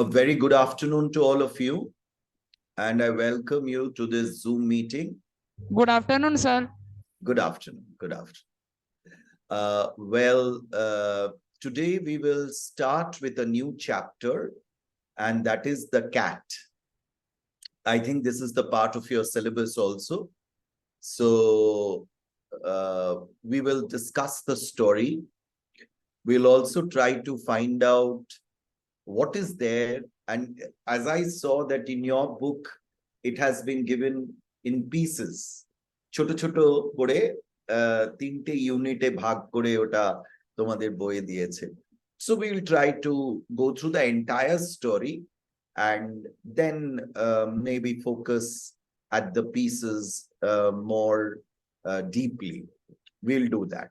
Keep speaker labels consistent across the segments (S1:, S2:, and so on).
S1: A very good afternoon to all of you, and I welcome you to this Zoom meeting.
S2: Good afternoon, sir.
S1: Good afternoon. Good afternoon. Today we will start with a new chapter, and that is the cat. I think this is the part of your syllabus also. So we will discuss the story. We'll also try to find out what is there. And as I saw that in your book, it has been given in pieces. Choto choto kore tinte unite bhag kore ota tomader boye diyeche. So we will try to go through the entire story and then maybe focus at the pieces more deeply. We'll do that.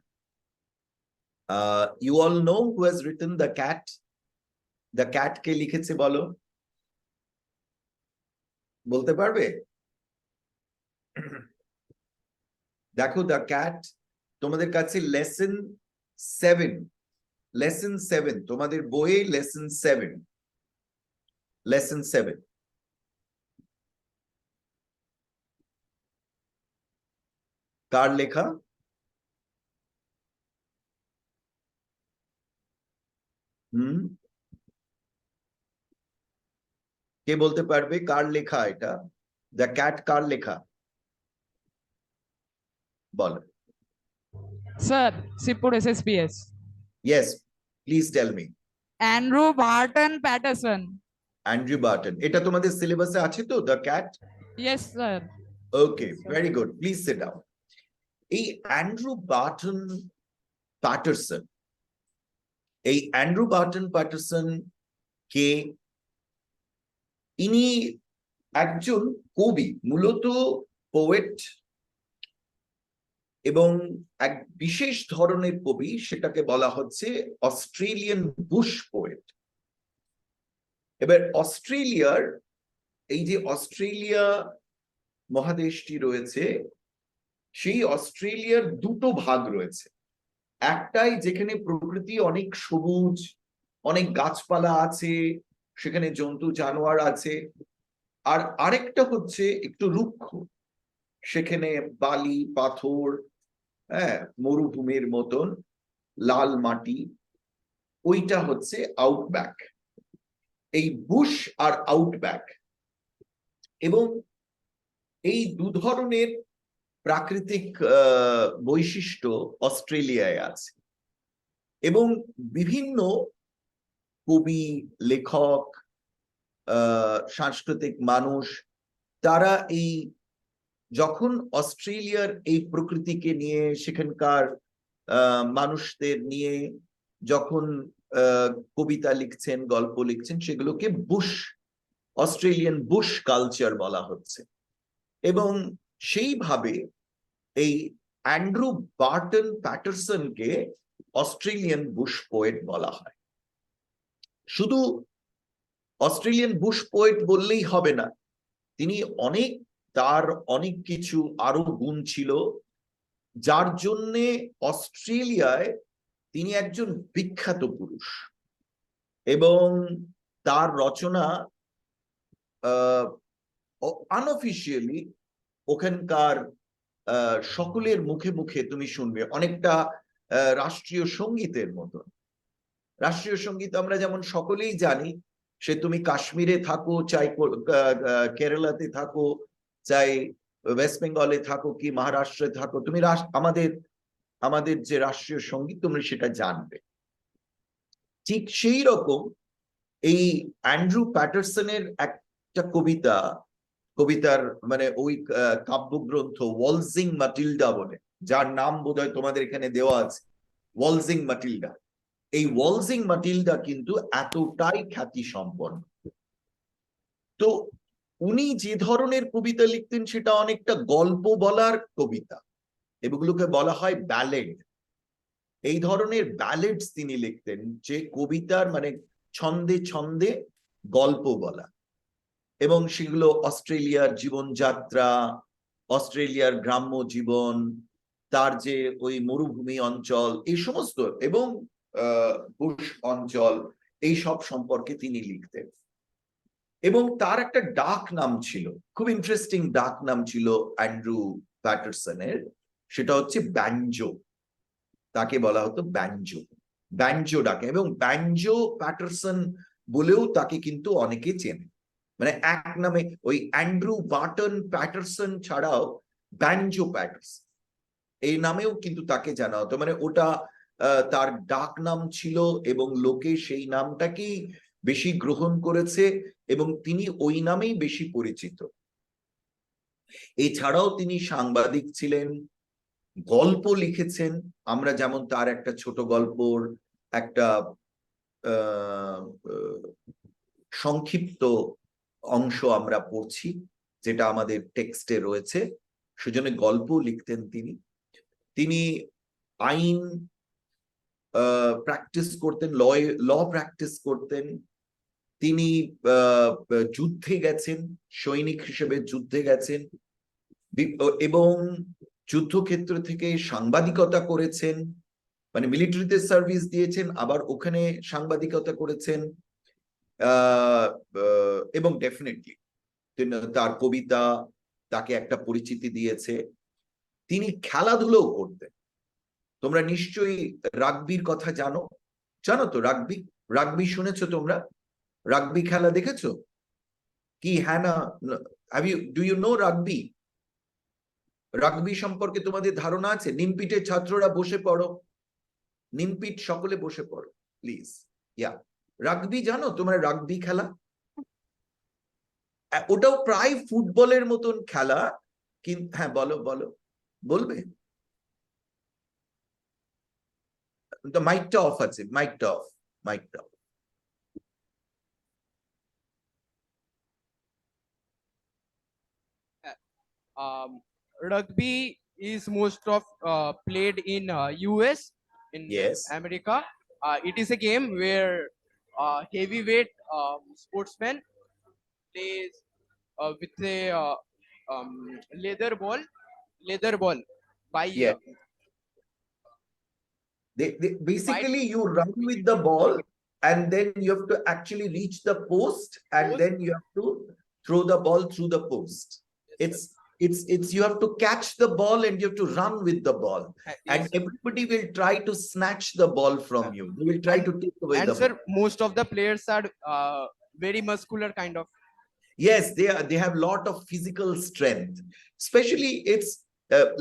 S1: You all know who has written The Cat? The Cat কে লিখেছে বলো? বলতে পারবে? দেখো The Cat তোমাদের কাছে lesson 7 তোমাদের বইয়ে lesson 7 কার লেখা? কে বলতে পারবে কার লেখা এটা? দ্য ক্যাট কার লেখা? বলো।
S2: Sir, Sipur SSPS.
S1: Yes, please tell me.
S2: Andrew Barton Patterson.
S1: Andrew Barton. এটা তোমাদের সিলেবাসে আছে তো the cat?
S2: Yes, sir.
S1: Okay, very good. Please sit down. এই অ্যান্ড্রু বার্টন প্যাটারসন কে? ইনি একজন কবি, মূলত পোয়েট, এবং এক বিশেষ ধরনের কবি, সেটাকে বলা হচ্ছে অস্ট্রেলিয়ান বুশ পোয়েট। এবার অস্ট্রেলিয়ার এই যে অস্ট্রেলিয়া মহাদেশটি রয়েছে, সেই অস্ট্রেলিয়ার দুটো ভাগ রয়েছে। একটাই যেখানে প্রকৃতি অনেক সবুজ, অনেক গাছপালা আছে, সেখানে জন্তু জানোয়ার আছে, আর আরেকটা হচ্ছে একটু রুক্ষ, সেখানে বালি পাথর, মরুভূমির মতন লাল মাটি, ওইটা হচ্ছে আউটব্যাক। এই বুশ আর আউটব্যাক, এবং এই দু ধরনের প্রাকৃতিক বৈশিষ্ট্য অস্ট্রেলিয়ায় আছে, এবং বিভিন্ন কবি, লেখক, সাংস্কৃতিক মানুষ, তারা এই যখন অস্ট্রেলিয়ার এই প্রকৃতিকে নিয়ে, সেখানকার মানুষদের নিয়ে যখন কবিতা লিখছেন, গল্প লিখছেন, সেগুলোকে বুশ, অস্ট্রেলিয়ান বুশ কালচার বলা হচ্ছে। এবং সেইভাবে এই অ্যান্ড্রু বার্টন প্যাটারসনকে অস্ট্রেলিয়ান বুশ পোয়েট বলা হয়। শুধু অস্ট্রেলিয়ান বুশ পোয়েট বললেই হবে না, তিনি তার অনেক কিছু আরো গুণ ছিল, যার জন্যে অস্ট্রেলিয়ায় তিনি একজন বিখ্যাত পুরুষ, এবং তার রচনা আনঅফিশিয়ালি ওখানকার সকলের মুখে মুখে তুমি শুনবে, অনেকটা রাষ্ট্রীয় সঙ্গীতের মতন। রাষ্ট্রীয় সঙ্গীত আমরা যেমন সকলেই জানি, সে তুমি কাশ্মীরে থাকো, চাই কেরালাতে থাকো, চাই ওয়েস্ট বেঙ্গলে থাকো কি মহারাষ্ট্রে থাকো, তুমি আমাদের যে রাষ্ট্রীয় সঙ্গীত তুমি সেটা জানবে। ঠিক সেই রকম এই অ্যান্ড্রু প্যাটারসনের একটা কবিতার মানে ওই কাব্যগ্রন্থ ওয়ালজিং মাটিল্ডা বলে, যার নাম বোধহয় তোমাদের এখানে দেওয়া আছে, ওয়ালজিং মাটিল্ডা। এই ওয়ালজিং মাটিল্ডা কিন্তু এতটাই খ্যাতি সম্পন্ন। তো উনি যে ধরনের কবিতা লিখতেন, সেটা অনেকটা গল্প বলার কবিতা, এগুলোকে বলা হয় ব্যালেড। এই ধরনের ব্যালেডস তিনি লিখতেন, যে কবিতার মানে ছন্দে ছন্দে গল্প বলা, এবং সেগুলো অস্ট্রেলিয়ার জীবনযাত্রা, অস্ট্রেলিয়ার গ্রাম্য জীবন, তার যে ওই মরুভূমি অঞ্চল, এই সমস্ত, এবং বুশ অঞ্চল, এই সব সম্পর্কে তিনি লিখতেন। এবং তার একটা ডাক নাম ছিল, খুব ইন্টারেস্টিং ডাক নাম ছিল অ্যান্ড্রু প্যাটারসনের, সেটা হচ্ছে ব্যাঞ্জো। তাকে বলা হতো ব্যাঞ্জো, ব্যাঞ্জো ডাকে, এবং ব্যাঞ্জো প্যাটারসন বলেও তাকে কিন্তু অনেকে চেনে। মানে এক নামে ওই অ্যান্ড্রু বার্টন প্যাটারসন ছাড়াও ব্যাঞ্জো প্যাটারসন এই নামেও কিন্তু তাকে জানা হতো। মানে ওটা তার ডাক নাম ছিল এবং লোকে সেই নামটাকেই বেশি গ্রহণ করেছে এবং তিনি ওই নামেই বেশি পরিচিত। এছাড়াও তিনি সাংবাদিক ছিলেন, গল্প লিখেছেন। আমরা যেমন তার একটা ছোট গল্পর একটা সংক্ষিপ্ত অংশ আমরা পড়ছি, যেটা আমাদের টেক্সটে রয়েছে। সেজন্য গল্প লিখতেন তিনি। তিনি আইন প্র্যাকটিস করতেন, ল প্র্যাকটিস করতেন। তিনি যুদ্ধে গেছেন, সৈনিক হিসেবে যুদ্ধে গেছেন এবং যুদ্ধক্ষেত্র থেকে সাংবাদিকতা করেছেন, মানে মিলিটারিতে সার্ভিস দিয়েছেন, আবার ওখানে সাংবাদিকতা করেছেন। এবং ডেফিনেটলি তার কবিতা তাকে একটা পরিচিতি দিয়েছে। তিনি খেলাধুলো করতেন। তোমরা নিশ্চয়ই রাগবির কথা জানো, জানো তো? রাগবি, রাগবি শুনেছো তোমরা? রাগবি খেলা দেখেছো কি? হ্যাঁ না? Do you know rugby? Rugby সম্পর্কে তোমাদের ধারণা আছে? নিমপিটের ছাত্ররা বসে পড়ো, নিমপিট সকলে বসে পড়ো প্লিজ। ইয়া, রাগবি জানো তোমরা? রাগবি খেলা ওটাও প্রায় ফুটবলের মতন খেলা, কিন্তু হ্যাঁ বলো বলো, বলবে? তো মাইকটা অফ আছে, মাইকটা অফ, মাইকটা of.
S3: Rugby is most of played in US, in
S1: Yes.
S3: America. It is a game where heavyweight sportsman plays with a leather ball by
S1: Yeah. Basically you run with the ball and then you have to actually reach the post and then you have to throw the ball through the post. It's you have to catch the ball and you have to run with the ball, and everybody will try to snatch the ball from you. They will try to take away the
S3: sir,
S1: ball.
S3: most of the players are very muscular kind of.
S1: Yes, they have lot of physical strength. Especially it's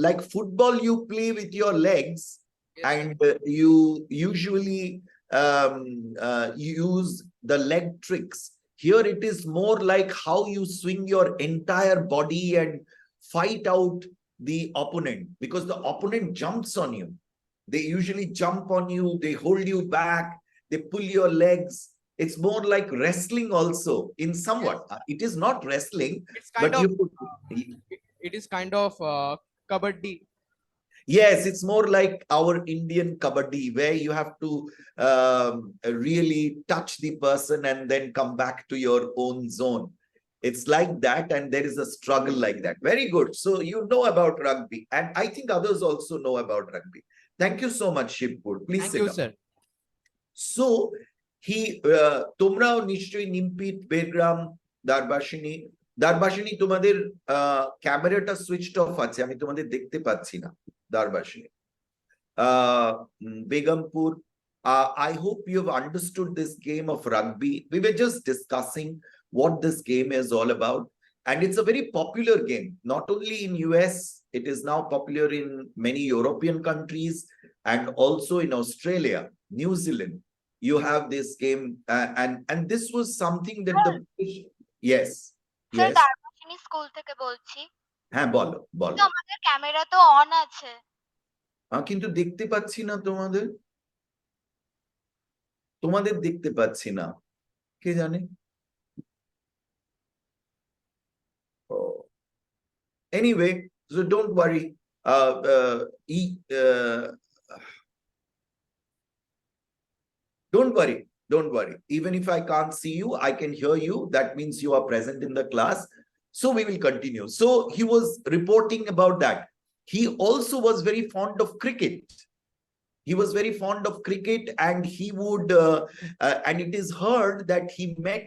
S1: like football, you play with your legs.
S3: Yes,
S1: and you usually use the leg tricks. Here it is more like how you swing your entire body and fight out the opponent, because the opponent jumps on you. They usually jump on you, they hold you back, they pull your legs. It's more like wrestling also in somewhat. It is not wrestling,
S3: It's kind
S1: but
S3: of
S1: you
S3: it is kind of kabaddi.
S1: yes, it's more like our Indian kabaddi, where you have to really touch the person and then come back to your own zone. It's like that, and there is a struggle like that. Very good. So you know about rugby, and I think others also know about rugby. Thank you so much, Shivpur. Please
S3: Thank
S1: sit
S3: you,
S1: down.
S3: sir.
S1: So he তোমরাও নিশ্চয়ই নিমপিট, বেরগ্রাম, দারবাসিনী। দারবাসিনী তোমাদের ক্যামেরাটা switched off আছে, আমি তোমাদের দেখতে পাচ্ছি না। দারবাসিনী, Begumpur, I hope you have understood this game of rugby. We were just discussing what this game is all about, and it's a very popular game, not only in US, it is now popular in many European countries and also in Australia, New Zealand. You have this game, and this was something that the yes,
S4: sir,
S1: yes,
S4: Darbasini school থেকে বলছি।
S1: হ্যাঁ বলো বলো।
S4: তো আমাদের camera তো on আছে।
S1: কিন্তু দেখতে পাচ্ছি না তোমাদের, তোমাদের দেখতে পাচ্ছি না, কে জানে। Anyway, so don't worry. Don't worry, don't worry. Even if I can't see you, I can hear you. That means you are present in the class. So we will continue. So he was reporting about that. He also was very fond of cricket. He was very fond of cricket, and he would, and it is heard that he met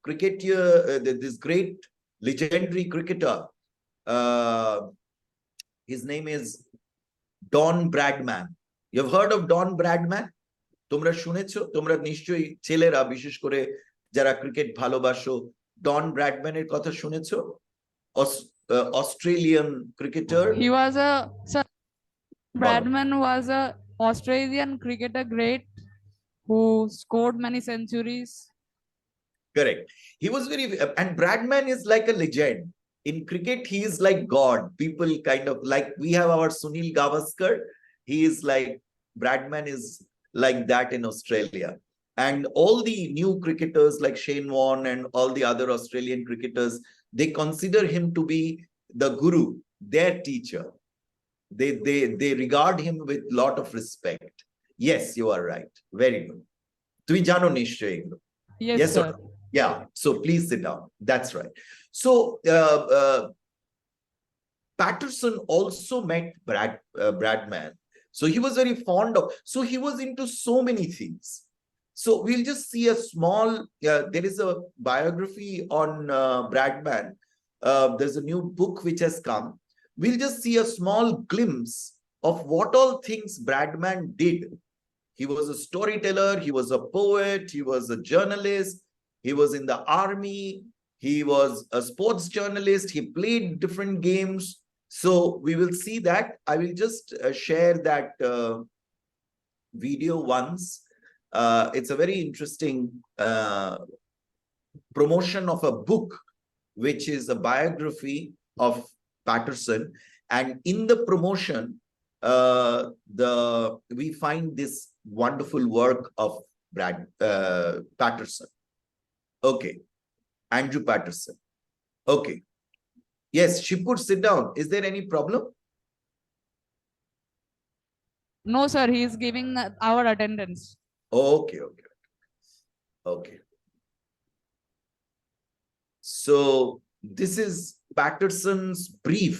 S1: cricketer, this great legendary cricketer. His name is Don Bradman. You've heard of Don Bradman? তোমরা শুনেছো? তোমরা নিশ্চয়ই ছেলেরা বিশেষ করে যারা cricket ভালোবাসো ডন ব্র্যাডম্যানের কথা শুনেছো? Australian cricketer.
S2: He was a sir. Bradman was a Australian cricketer great who scored many centuries.
S1: Correct. He was very, and Bradman is like a legend. In cricket, he is like God. People kind of like, we have our Sunil Gavaskar. He is like, Bradman is like that in Australia. And all the new cricketers like Shane Warne and all the other Australian cricketers, they consider him to be the guru, their teacher. They regard him with lot of respect. Yes, you are right. Very good. তুমি জানো নিশ্চয়ই এগুলো?
S2: Yes, sir.
S1: or no? Yeah, so please sit down. That's right. So Patterson also met Bradman. So he was very fond of, so he was into so many things. So we'll just see a small, there is a biography on Bradman. There's a new book which has come. We'll just see a small glimpse of what all things Bradman did. He was a storyteller, he was a poet, he was a journalist, he was in the army, he was a sports journalist, he played different games. So we will see that. I will just share that video once. It's a very interesting promotion of a book, which is a biography of Patterson. And in the promotion, we find this wonderful work of Patterson. Okay, Andrew Patterson. Okay. Yes, she could sit down. Is there any problem?
S2: No, sir. He is giving our attendance.
S1: Okay. Okay. So this is Patterson's brief,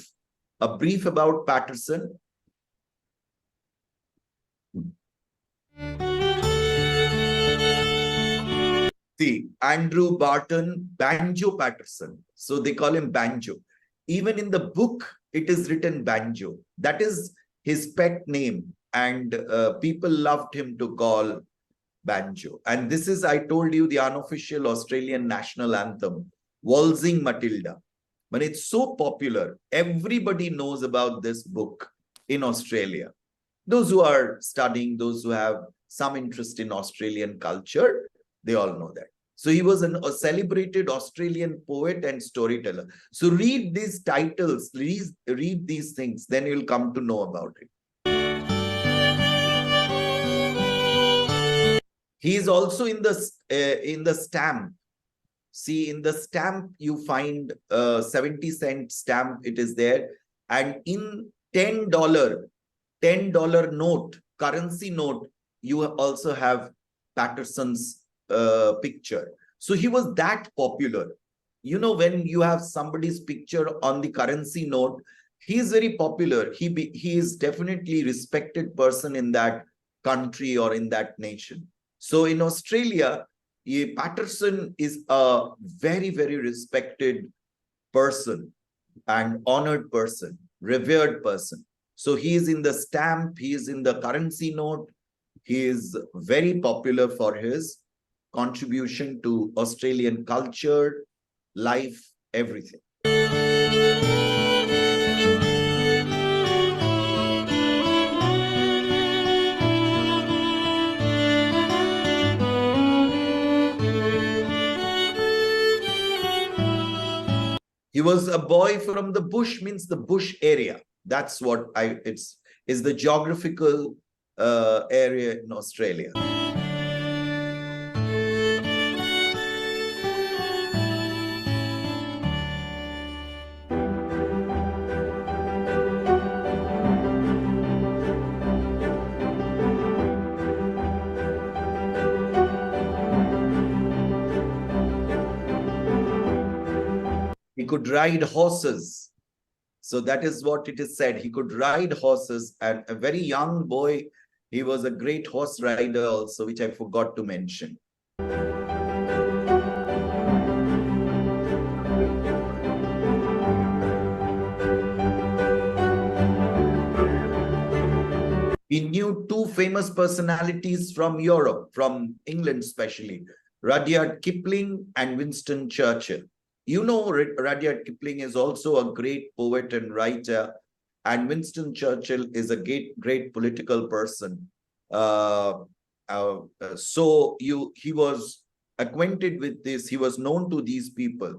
S1: a brief about Patterson. See, Andrew Barton, Banjo Patterson. So they call him Banjo. Even in the book, it is written Banjo. That is his pet name. And people loved him to call Banjo. And this is, I told you, the unofficial Australian national anthem, Waltzing Matilda. But it's so popular. Everybody knows about this book in Australia. Those who are studying, those who have some interest in Australian culture, they all know that. So he was a celebrated Australian poet and storyteller. So read these titles, read these things, then you'll come to know about it. He is also in the stamp. See, in the stamp, you find 70-cent stamp, it is there. And in $10 note, currency note, you also have Patterson's picture. So he was that popular. You know, when you have somebody's picture on the currency note, he is very popular. He is definitely respected person in that country or in that nation. So in Australia, Patterson is a very, very respected person and honored person, revered person. So he is in the stamp, he is in the currency note. He is very popular for his contribution to Australian culture, life, everything. He was a boy from the bush, means the bush area. That's what is the geographical area in Australia. He could ride horses. So that is what it is said. He could ride horses, and a very young boy, he was a great horse rider also, which I forgot to mention. to two famous personalities from Europe, from England especially, Rudyard Kipling and Winston Churchill. You know, Rudyard Kipling is also a great poet and writer, and Winston Churchill is a great political person. So he was acquainted with this. He was known to these people.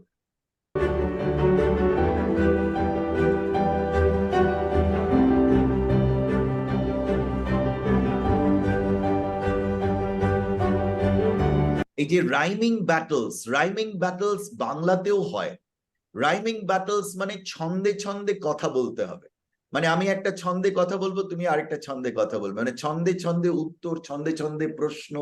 S1: এই যে rhyming battles বাংলাতেও হয়। Rhyming battles মানে ছন্দে ছন্দে কথা বলতে হবে। মানে আমি একটা ছন্দে কথা বলবো, তুমি আরেকটা ছন্দে কথা বলবে, মানে ছন্দে ছন্দে উত্তর, ছন্দে ছন্দে প্রশ্ন।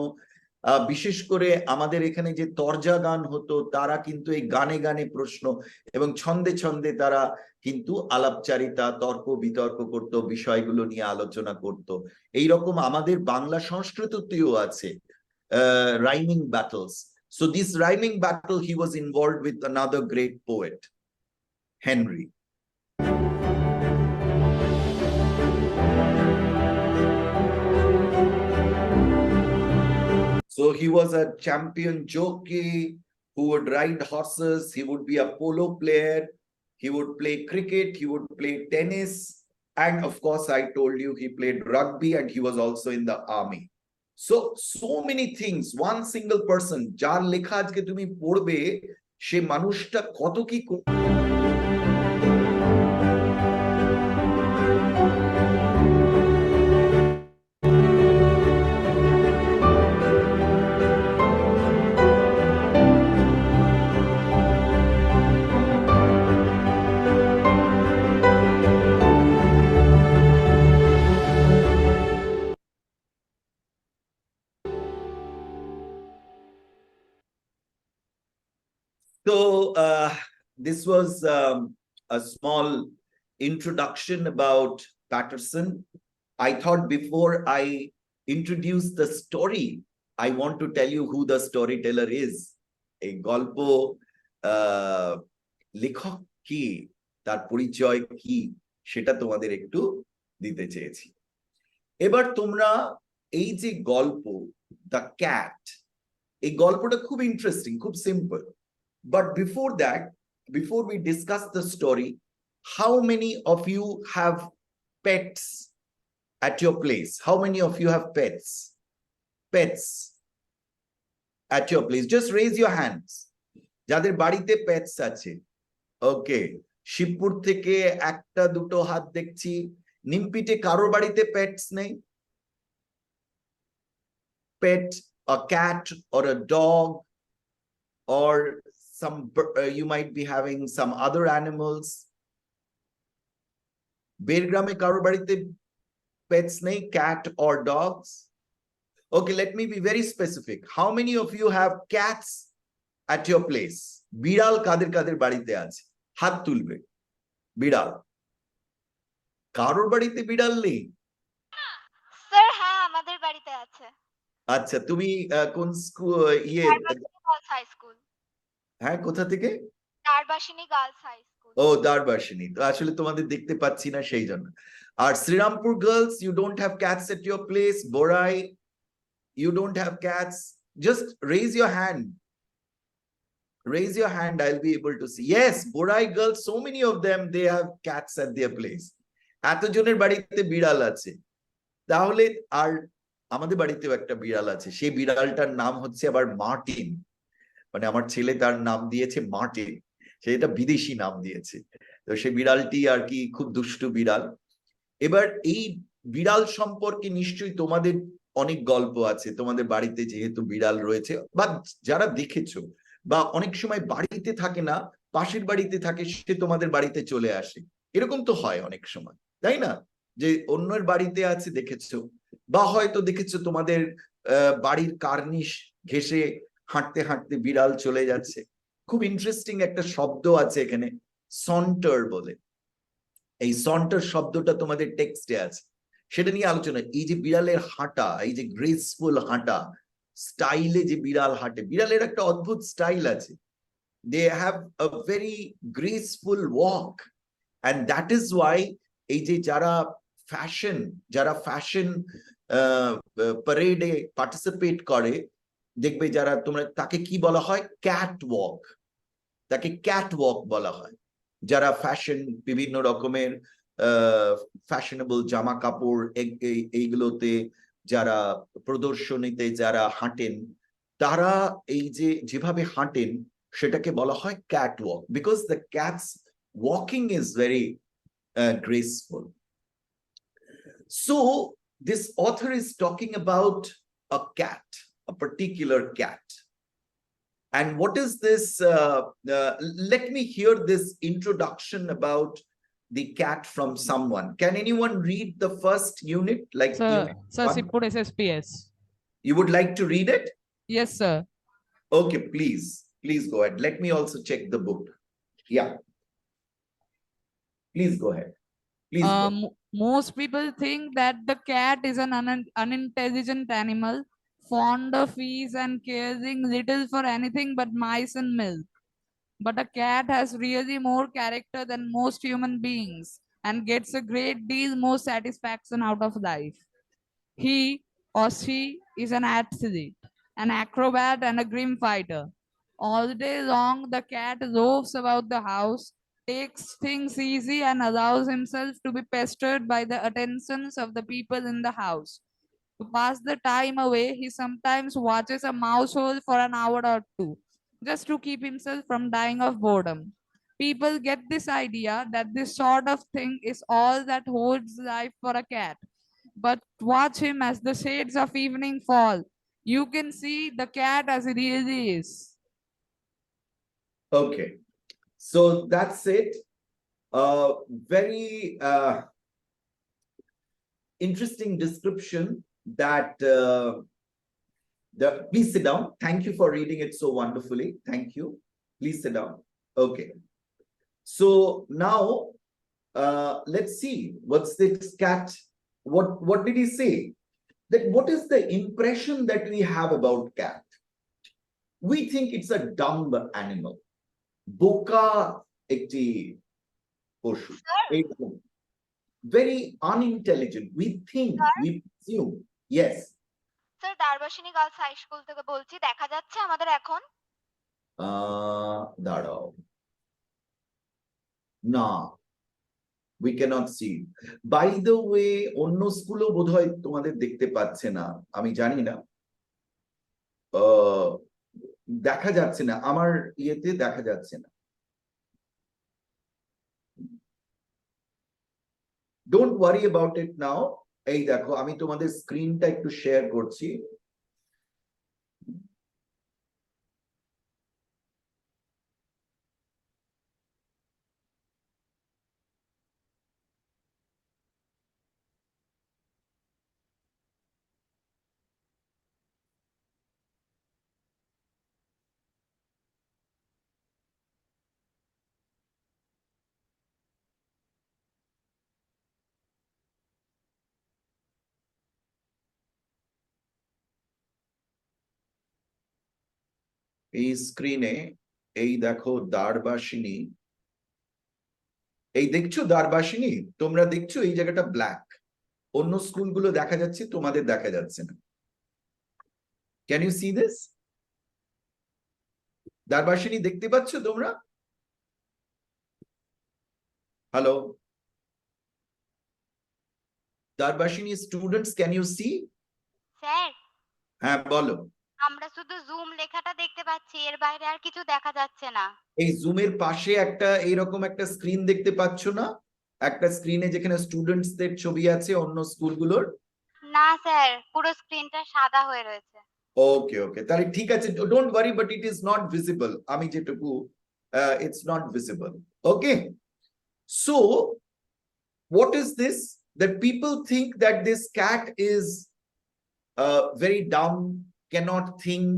S1: বিশেষ করে আমাদের এখানে যে তরজা গান হতো, তারা কিন্তু এই গানে গানে প্রশ্ন এবং ছন্দে ছন্দে তারা কিন্তু আলাপচারিতা, তর্ক বিতর্ক করত, বিষয়গুলো নিয়ে আলোচনা করত। এইরকম আমাদের বাংলা সংস্কৃতিতেও আছে rhyming battles. So this rhyming battle, he was involved with another great poet, Henry. So he was a champion jockey who would ride horses. He would be a polo player. He would play cricket. He would play tennis. And of course, I told you he played rugby, and he was also in the army. So many things. One single person, যার লেখা আজকে তুমি পড়বে, সে মানুষটা কত কি So this was a small introduction about Patterson. I thought before I introduce the story, I want to tell you who the storyteller is. A গল্প লেখক কি, তার পরিচয় কি, সেটা তোমাদের একটু দিতে চেয়েছি। এবার তোমরা এই যে গল্প দ্য ক্যাট, এই গল্পটা খুব ইন্টারেস্টিং, খুব simple. But before that, before we discuss the story, how many of you have pets at your place? How many of you have pets? Pets at your place? Just raise your hands. যাদের বাড়িতে pets আছে। Okay. Shibpur থেকে একটা দুটো হাত দেখছি। নিমপিটে কারোর বাড়িতে pets নেই? Pet, a cat or a dog, or you might be having some other animals. বেরগ্রামে কারোর বাড়িতে pets নেই, cat or dogs? Okay, let me be very specific. How many of you have cats at your place? বিড়াল কাদের কাদের বাড়িতে আছে? হাত তুলবে। বিড়াল কারোর বাড়িতে বিড়াল নেই?
S4: স্যার হ্যাঁ আমাদের বাড়িতে আছে।
S1: আচ্ছা, তুমি কোন
S4: গার্লস হাই স্কুল।
S1: হ্যাঁ, কোথা থেকে?
S4: Darbasini girls high school.
S1: ও, দারবাসিনী। তো আসলে তোমাদের দেখতে পাচ্ছি না, সেই জন্য। আর Srirampur girls, you don't have cats at your place? Borai, you don't have cats? Just raise your hand. Raise your hand, I'll be able to see. Yes, Borai girls, so many of them, they have cats at their place. এতজনের বাড়িতে বিড়াল আছে। তাহলে আর আমাদের বাড়িতেও একটা বিড়াল আছে। সেই বিড়ালটার নাম হচ্ছে আবার মার্টিন। মানে আমার ছেলে তার নাম দিয়েছে মার্টিন, সেটা বিদেশি নাম দিয়েছে। তো সেই বিড়ালটি আর কি খুব দুষ্টু বিড়াল। এবার এই বিড়াল সম্পর্কে নিশ্চয়ই তোমাদের অনেক গল্প আছে, তোমাদের বাড়িতে যেহেতু বিড়াল রয়েছে, বা যারা দেখেছো, বা অনেক সময় বাড়িতে থাকে না, পাশের বাড়িতে থাকে, সে তোমাদের বাড়িতে চলে আসে। এরকম তো হয় অনেক সময়, তাই না? যে অন্যের বাড়িতে আছে দেখেছো, বা হয়তো দেখেছো তোমাদের বাড়ির কার্নিশ ঘেঁষে হাঁটতে হাঁটতে বিড়াল চলে যাচ্ছে। খুব ইন্টারেস্টিং একটা শব্দ আছে এখানে, সন্টার বলে। এই সন্টার শব্দটা তোমাদের টেক্সটে আছে, সেটা নিয়ে আলোচনা। এই যে বিড়ালের হাঁটা, এই যে গ্রেসফুল হাঁটা, স্টাইলে যে বিড়াল হাঁটে, বিড়ালের একটা অদ্ভুত স্টাইল আছে। They have a very graceful walk, and that is why এই যে যারা ফ্যাশন প্যারেডে পার্টিসিপেট করে, দেখবে যারা, তোমরা তাকে কি বলা হয়, ক্যাট ওয়াক, তাকে ক্যাট ওয়াক বলা হয়। যারা ফ্যাশন, বিভিন্ন রকমের ফ্যাশনেবল জামা কাপড় এইগুলোতে যারা প্রদর্শনীতে যারা হাঁটেন, তারা এই যে যেভাবে হাঁটেন সেটাকে বলা হয় cat walk, because the cats walking is very graceful. So this author is talking about a cat, a particular cat. And what is this? Let me hear this introduction about the cat from someone. Can anyone read the first unit? Like unit
S2: Sir,
S1: one?
S2: Sipur SSPS.
S1: You would like to read it?
S2: Yes, sir.
S1: Okay, please go ahead. Let me also check the book. Yeah. Please go ahead. Please go.
S2: Most people think that the cat is an unintelligent animal, fond of ease and caring little for anything but mice and milk. But a cat has really more character than most human beings and gets a great deal more satisfaction out of life. He or she is an athlete, an acrobat, and a grim fighter. All day long, the cat roves about the house, takes things easy, and allows himself to be pestered by the attentions of the people in the house. To pass the time away, he sometimes watches a mouse hole for an hour or two, just to keep himself from dying of boredom. People get this idea that this sort of thing is all that holds life for a cat. But watch him as the shades of evening fall. You can see the cat as he really is.
S1: Okay. So that's it. Very interesting description that please sit down. Thank you for reading it so wonderfully. Thank you. Please sit down. Okay. So now let's see what's this cat. What did he say? That what is the impression that we have about cat? We think it's a dumb animal. Boka ekti poshu. Very unintelligent. We think, we presume. Yes.
S4: Sir Darbasini girls high school থেকে বলছি, দেখা যাচ্ছে আমাদের এখন?
S1: দাঁড়াও, না, we cannot see. By the way, অন্য স্কুলও বোধহয় তোমাদের দেখতে পাচ্ছে না, আমি জানি না, দেখা যাচ্ছে না, আমার ইয়েতে দেখা যাচ্ছে না। Don't worry about it now. এই দেখো, আমি তোমাদের স্ক্রিনটা একটু শেয়ার করছি। এই স্ক্রিনে এই দেখো দারবাসিনী, এই দেখছো দারবাসিনী, তোমরা দেখছো এই জায়গাটা ব্ল্যাক, অন্য স্কুলগুলো দেখা যাচ্ছে, তোমাদের দেখা যাচ্ছে না। Can you see this? Darbasini দেখতে পাচ্ছ তোমরা? Hello Darbasini students, can you see?
S4: Sir,
S1: হ্যাঁ বলো।
S4: আমরা শুধু জুম লেখাটা দেখতে পাচ্ছি, এর বাইরে আর কিছু দেখা যাচ্ছে না।
S1: এই জুমের পাশে একটা এইরকম একটা স্ক্রিন দেখতে পাচ্ছ না? একটা স্ক্রিনে যেখানে স্টুডেন্টসদের ছবি আছে অন্য স্কুলগুলোর।
S4: না স্যার, পুরো স্ক্রিনটা সাদা হয়ে রয়েছে।
S1: ওকে ওকে, তাহলে ঠিক আছে, don't worry, but it is not visible. আমি যেটুকু, it's not visible. Okay, so what is this? That people think that this cat is very dumb, cannot think,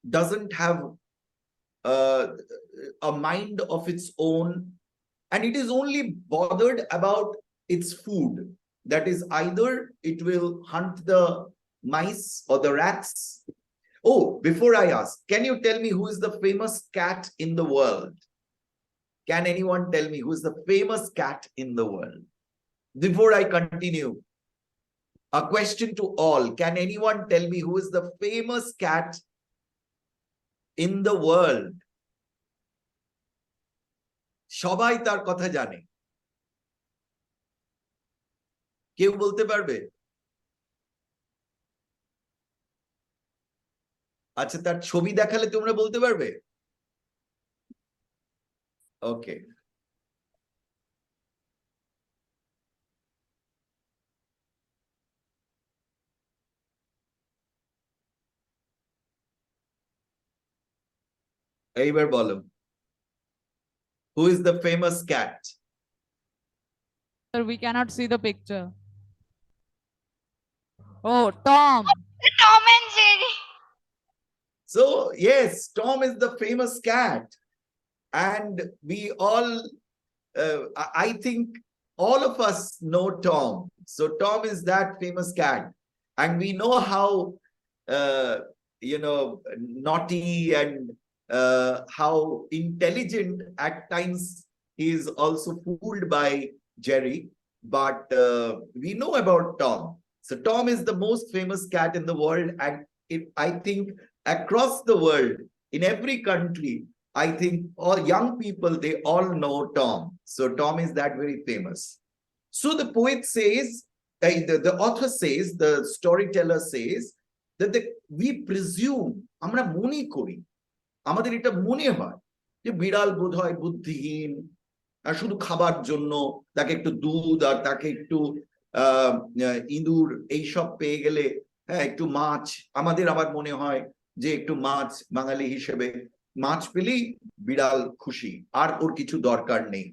S1: doesn't have a mind of its own, and it is only bothered about its food. That is, either it will hunt the mice or the rats. Oh, before I ask, can you tell me who is the famous cat in the world? Can anyone tell me who is the famous cat in the world? Before I continue. A question to all. Can anyone tell me who is the famous cat in the world? সবাই তার কথা জানে। কেউ বলতে পারবে? আচ্ছা, তার ছবি দেখালে তোমরা বলতে পারবে? ওকে। এইবার বলো, who is the famous cat?
S2: Sir, we cannot see the picture. Oh, Tom.
S4: Tom and Jerry.
S1: So yes, Tom is the famous cat, and we all I think all of us know Tom. So Tom is that famous cat, and we know how naughty and how intelligent at times he is also fooled by Jerry, but we know about Tom. So Tom is the most famous cat in the world, and I think across the world, in every country, I think all young people, they all know Tom. So Tom is that very famous. So the poet says, the author says, the storyteller says that we presume, আমরা মনে করি, আমাদের এটা মনে হয় যে বিড়াল বোধহয় বুদ্ধিহীন, আর শুধু খাবার জন্য তাকে একটু দুধ আর তাকে একটু ইঁদুর এইসব পেয়ে গেলে, হ্যাঁ একটু মাছ, আমাদের আবার মনে হয় যে একটু মাছ, বাঙালি হিসেবে মাছ পেলেই বিড়াল খুশি, আর ওর কিছু দরকার নেই।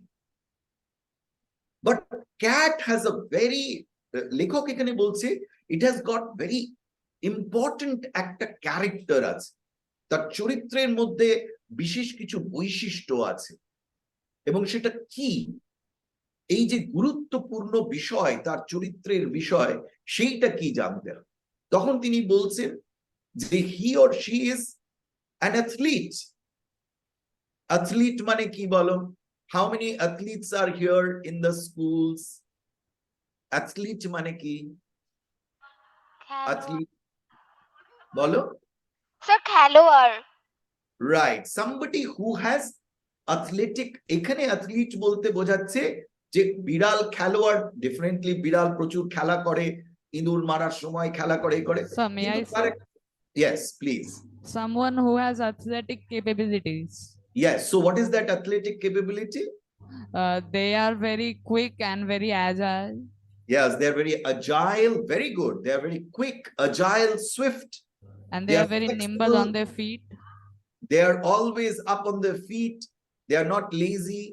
S1: But cat has a very, লেখক এখানে বলছে it has got very important একটা ক্যারেক্টার আছে, তার চরিত্রের মধ্যে বিশেষ কিছু বৈশিষ্ট্য আছে, এবং সেটা কি, এই যে গুরুত্বপূর্ণ বিষয় তার চরিত্রের বিষয়, সেইটা কি জানতে হবে। তখন তিনি বলছেন যে he or she is an athlete. Athlete মানে কি বলো? How many athletes R here in the schools? Athlete মানে কি? অ্যাথলিট বলো।
S4: স্যার খেলোয়াড়।
S1: Right, somebody who has athletic, এখানে অ্যাথলিট বলতে বোঝাচ্ছে যে বিড়াল খেলোয়াড়, ডেফিনেটলি বিড়াল প্রচুর খেলা করে, ইঁদুর মারার সময় খেলা করে করে।
S2: Sir, may I say?
S1: Yes, please.
S2: Someone who has athletic capabilities.
S1: Yes, so what is that athletic capability?
S2: They are very quick and very agile.
S1: Yes, they are very agile, very good. They are very quick, agile, swift.
S2: And they are very nimble on their feet.
S1: They are always up on their feet. They are not lazy.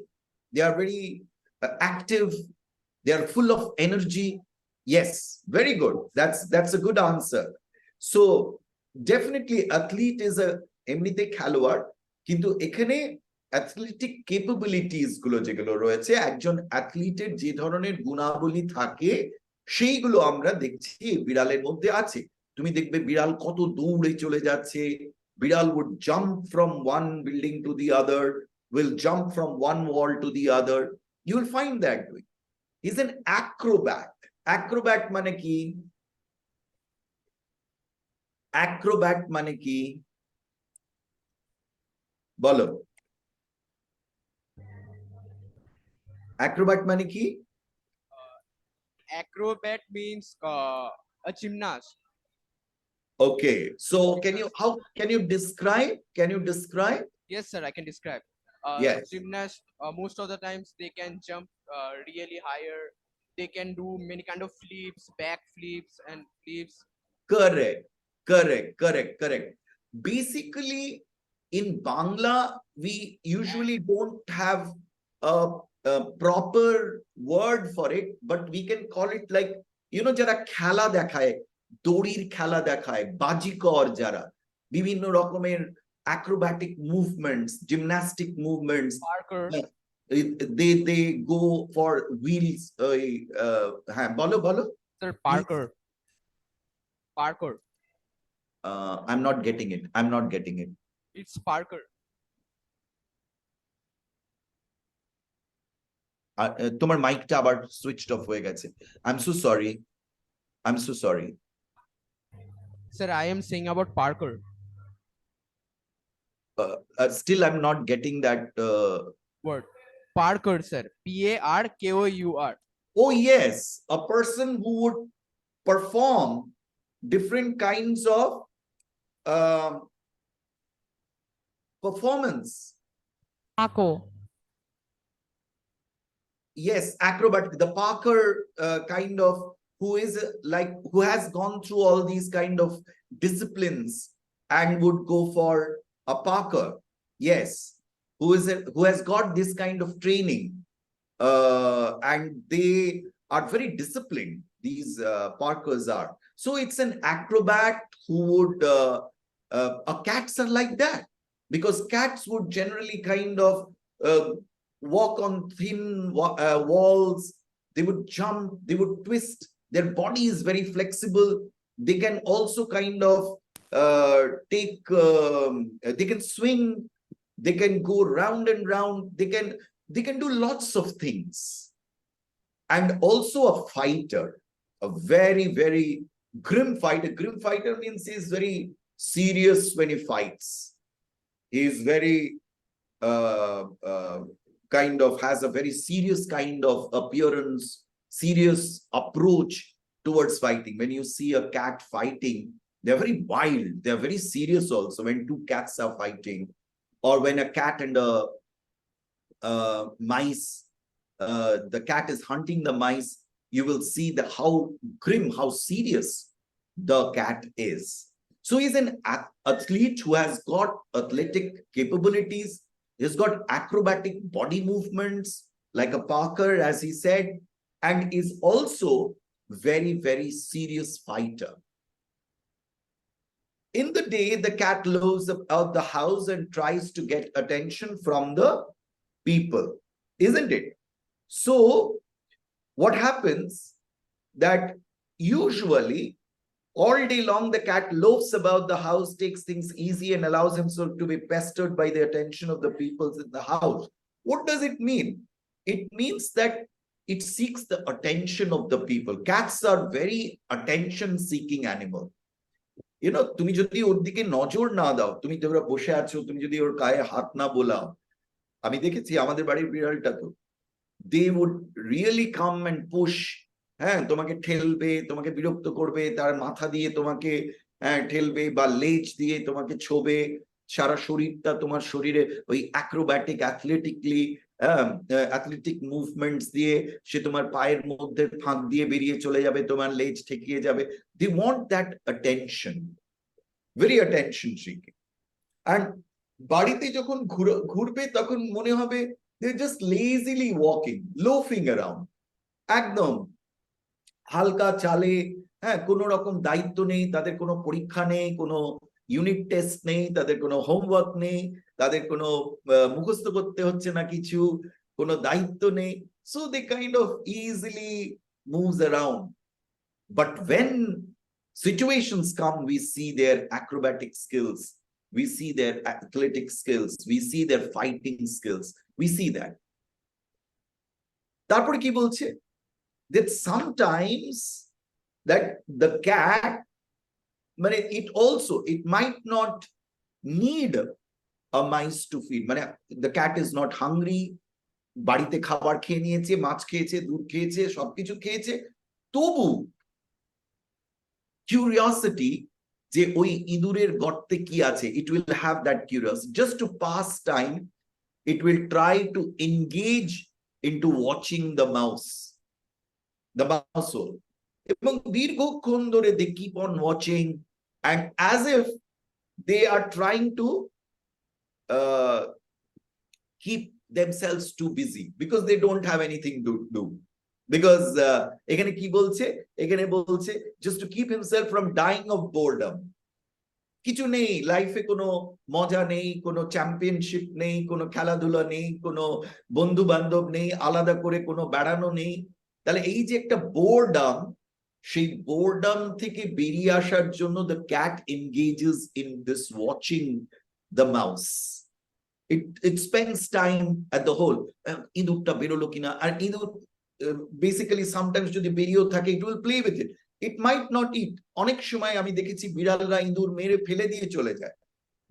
S1: They are very active. They are full of energy. Yes, very good. That's a good answer. So definitely athlete is a এমনিতে খেলোয়াড়, কিন্তু এখানে athletic capabilities গুলো যেগুলো রয়েছে, একজন অ্যাথলিটের যে ধরনের গুণাবলী থাকে সেইগুলো আমরা দেখছি বিড়ালের মধ্যে আছে। তুমি দেখবে বিড়াল কত দৌড়ে চলে যাচ্ছে, বিড়াল would jump from one building to the other, will jump from one wall to the other. You will find that way. He's an acrobat. Acrobat মানে কি? Acrobat মানে কি বলো? Acrobat মানে কি?
S3: Acrobat means a gymnast.
S1: Okay, so can you describe? Can you describe?
S3: Yes, sir, I can describe.
S1: Yes.
S3: Gymnasts, most of the times they can jump really higher. They can do many kind of flips, back flips and flips.
S1: Correct. Basically, in Bangla, we usually don't have a proper word for it, but we can call it like, যারা খেলা দেখায়, দড়ির খেলা দেখায়, বাজিকর যারা, বিভিন্ন রকমের acrobatic movements, gymnastic movements,
S3: Parkour.
S1: they go for wheels. হ্যাঁ বলো।
S3: Sir, parkour.
S1: I'm not getting it.
S3: It's parkour.
S1: তোমার মাইকটা আবার সুইচড অফ হয়ে গেছে। I'm so sorry. I'm so sorry.
S3: Sir, I am saying about Parker.
S1: Still, I'm not getting that.
S3: Word. Parker, sir. Parkour.
S1: Oh, yes, a person who would perform different kinds of performance.
S2: Ako.
S1: Yes, acrobatic. The Parker kind of who is who has gone through all these kind of disciplines and would go for a Parker. Yes, who has got this kind of training, and they are very disciplined. These Parkers are. So it's an acrobat who would. Cats are like that, because cats would generally kind of walk on thin walls. They would jump, they would twist. Their body is very flexible. They can also kind of they can swing, they can go round and round, they can do lots of things. And also a fighter, a very, very grim fighter. Grim fighter means he's very serious when he fights. He is very kind of has a very serious kind of appearance, serious approach towards fighting. When you see a cat fighting, they're very wild, they're very serious also. When two cats are fighting, or when a cat and a mice, the cat is hunting the mice, you will see how grim, how serious the cat is. So he's an athlete who has got athletic capabilities. He's got acrobatic body movements like a Parker, as he said, and is also very, very serious fighter. In the day, the cat loves out the house and tries to get attention from the people, isn't it? So what happens that usually all day long, the cat loafs about the house, takes things easy, and allows himself to be pestered by the attention of the people in the house. What does it mean? It means that it seeks the attention of the people. Cats are very attention-seeking animal. You know, তুমি যদি ওর দিকে নজর না দাও, তুমি তোমরা বসে আছো, তুমি যদি ওর গায়ে হাত না বোলাও, আমি দেখেছি আমাদের বাড়ির বিড়ালটা তো, they would really come and push. হ্যাঁ, তোমাকে ঠেলবে, তোমাকে বিরক্ত করবে, তার মাথা দিয়ে তোমাকে ঠেলবে, বা লেজ দিয়ে তোমাকে ছোবে, সারা শরীরটা তোমার শরীরে ওই অ্যাক্রোব্যাটিক অ্যাথলেটিক মুভমেন্টস দিয়ে সে তোমার পায়ের মধ্যে ফাঁক দিয়ে বেরিয়ে চলে যাবে, তোমার লেজ ঠেকিয়ে যাবে। They want that attention, very attention seeking. And বাড়িতে যখন ঘুরবে তখন মনে হবে they're just lazily walking, loafing around, একদম হালকা চালে, হ্যাঁ, কোনো রকম দায়িত্ব নেই, তাদের কোনো পরীক্ষা নেই, কোনো ইউনিট টেস্ট নেই, তাদের কোনো হোমওয়ার্ক নেই, তাদের কোনো মুখস্থ করতে হচ্ছে না কিছু, কোনো দায়িত্ব নেই। So they kind of easily moves around. But when situations come, we see their acrobatic skills, we see their athletic skills, we see their fighting skills, we see that. তারপরে কি বলছে? That sometimes that the cat, মানে it might not need a mice to feed. মানে the cat is not hungry, বাড়িতে খাবার খেয়ে নিয়েছে, মাছ খেয়েছে, দুধ খেয়েছে, সবকিছু খেয়েছে, তবু curiosity যে ওই ইঁদুরের গর্তে কি আছে, it will have that curiosity. Just to pass time, it will try to engage into watching the mouse hole. এবং দীর্ঘক্ষণ ধরে they keep on watching, and as if they are trying to keep themselves too busy because they don't have anything to do. Because এখানে কি বলছে? এখানে বলছে just to keep himself from dying of boredom. কিছু নেই লাইফে, কোনো মজা নেই, কোনো চ্যাম্পিয়নশিপ নেই, কোনো খেলাধুলা নেই, কোনো বন্ধু বান্ধব নেই, আলাদা করে কোনো বেড়ানো নেই। তাহলে এই যে একটা বোরডাম, সেই বোরডাম থেকে বেরিয়ে আসার জন্য the cat engages in this watching the mouse. It spends time at the hole. ইঁদুরটা বেরোলো কিনা, আর ইঁদুর basically sometimes যদি বেরিয়েও থাকে, it will play with it. It might not eat. অনেক সময় আমি দেখেছি বিড়ালরা ইঁদুর মেরে ফেলে দিয়ে চলে যায়.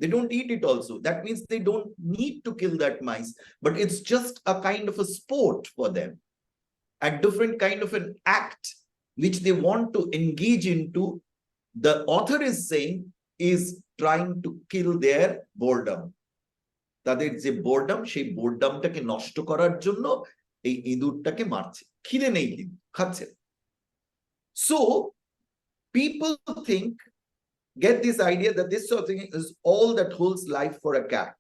S1: They don't eat it also. That means they don't need to kill that mice, but it's just a kind of a sport for them. A different kind of an act which they want to engage into. The author is saying is trying to kill their boredom. তাদের যে boredom, সেই boredomটাকে নষ্ট করার জন্য এই ইঁদুরটাকে মারছে. খিদে নেই কিন্তু খাচ্ছে. So people think, get this idea that this sort of thing is all that holds life for a cat.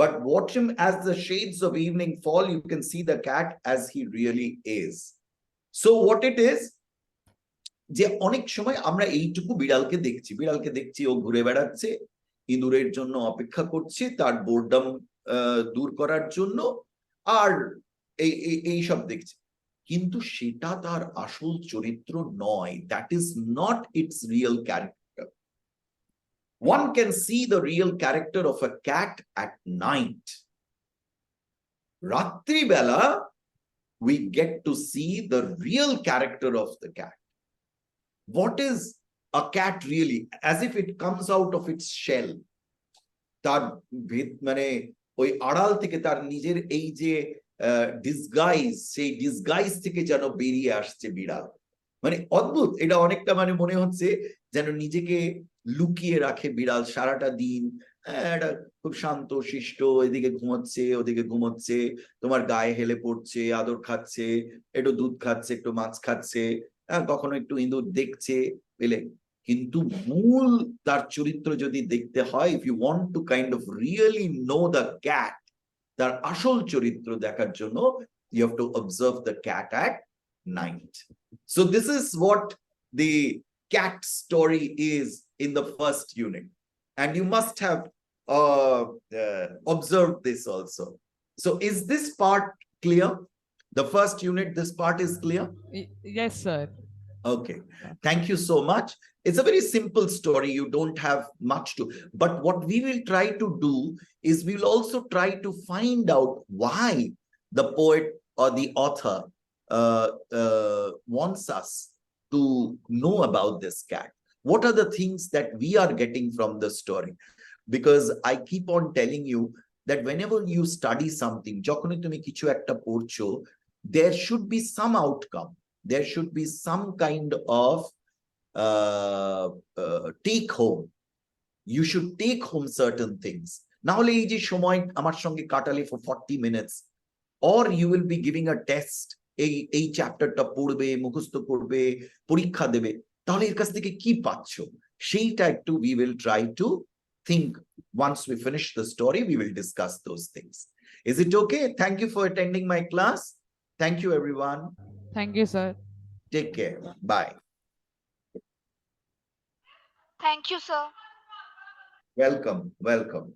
S1: But watch him as the shades of evening fall, you can see the cat as he really is. So what it is, যে অনেক সময় আমরা এইটুকু বিড়ালকে দেখছি ও ঘুরে বেড়াচ্ছে, ইঁদুরের জন্য অপেক্ষা করছে তার বোরডম দূর করার জন্য, আর এই সব দেখছি, কিন্তু সেটা তার আসল চরিত্র নয়. That is not its real character. One can see the real character of a cat at night. Ratri bela, we get to see the real character of the cat. What is a cat really? As if it comes out of its shell. তার মানে ওই আড়াল থেকে তার নিজের এই যে disguise, সেই ডিসগাইজ থেকে যেন বেরিয়ে আসছে বিড়াল. মানে অদ্ভুত, এটা অনেকটা মানে মনে হচ্ছে যেন নিজেকে লুকিয়ে রাখে বিড়াল সারাটা দিন. এটা খুব শান্ত শিষ্ট, এদিকে ঘুমোচ্ছে ওদিকে ঘুমোচ্ছে, তোমার গায়ে হেলে পড়ছে, আদর খাচ্ছে, একটু দুধ খাচ্ছে, একটু মাছ খাচ্ছে, কখনো একটু ইঁদুর দেখছে পেলে. কিন্তু মূল তার চরিত্র যদি দেখতে হয়, if you want to kind of really know the cat, তার আসল চরিত্র দেখার জন্য you have to observe the cat at night. So this is what the cat story is in the first unit, and you must have observed this also. So is this part clear? The first unit, this part is clear?
S2: Yes, sir.
S1: Okay, thank you so much. It's a very simple story. You don't have much to, but what we will try to do is we will also try to find out why the poet or the author wants us to know about this cat. What are the things that we are getting from the story? Because I keep on telling you that whenever you study something, যখনই তুমি কিছু একটা পড়ছো, there should be some outcome. There should be some kind of take home. You should take home certain things. না হলে এই যে সময় আমার সঙ্গে কাটালে for 40 minutes, or you will be giving a test, এই চ্যাপ্টারটা পড়বে, মুখস্থ করবে, পরীক্ষা দেবে, তাহলে এর কাছ থেকে কি পাচ্ছো সেইটা একটু we will try to think. Once we finish the story, we will discuss those things. Is it okay? Thank you for attending my class. Thank you, everyone.
S2: Thank you, sir.
S1: Take care. Bye.
S4: Thank you, sir.
S1: Welcome. Welcome.